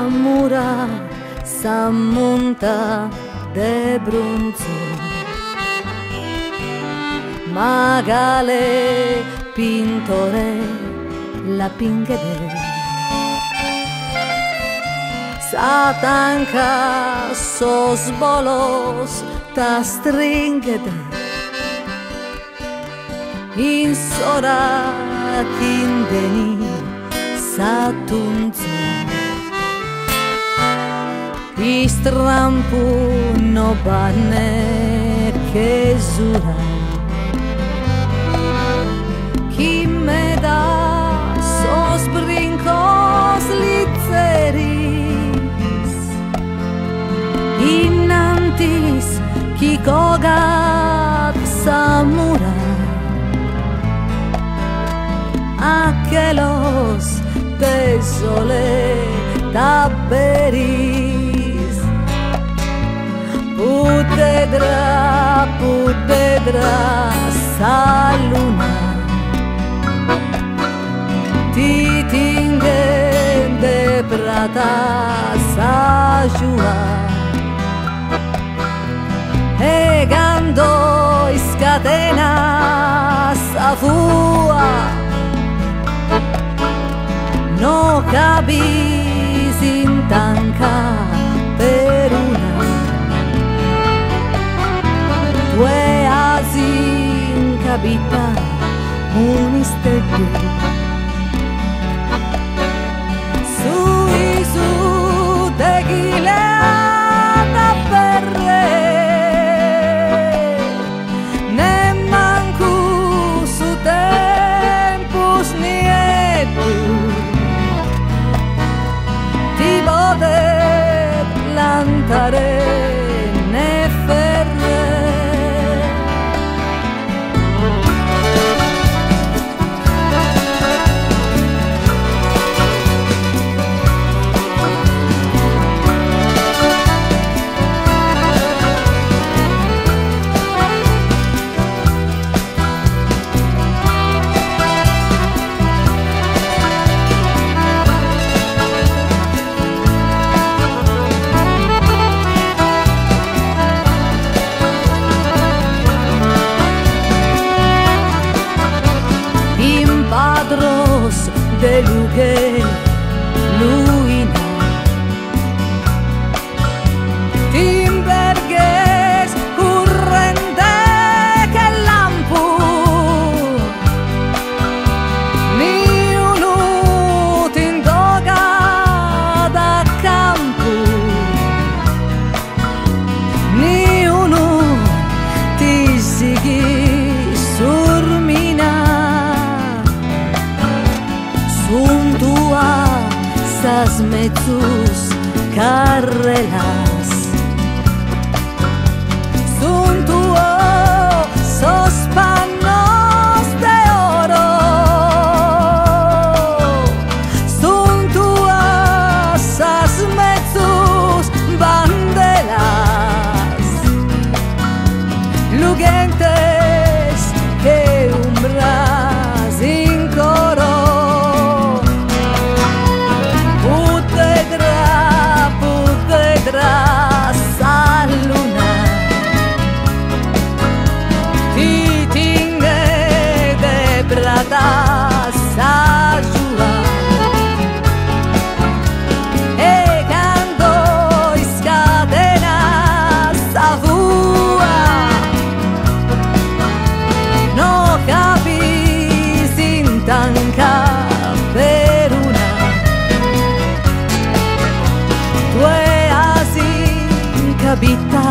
mura s'ammunta de bronzo, magale pintore la pinghede, satanca sos bolos ta stringede, in sora tindeni satunzo, istrampu no bane che zura, chi me da sos brincos liceris, innantis chi cogat samura, aquelos tesole taberis, putedra sa luna, ti tinguen de prata sa jua, egando iscatenas a fua, no cabis in tanca per una, due asin cabita un isteggio, su te ghileata per re, ne mancu su tempus nietu, ti podet plantare ne ferre. De lughe luina, timberghes currente che lampu, ni unu tindoga da campu, ni unu ti sigi surmina, suntua sas metzus carrelas, suntuo sos panos de oro, suntua sas metzus banderas, lugentes que umbras in coro, sa luna, ti tingue de plata sa jua, e cando iscatenas sa fua, no capis in tanca per una, due capita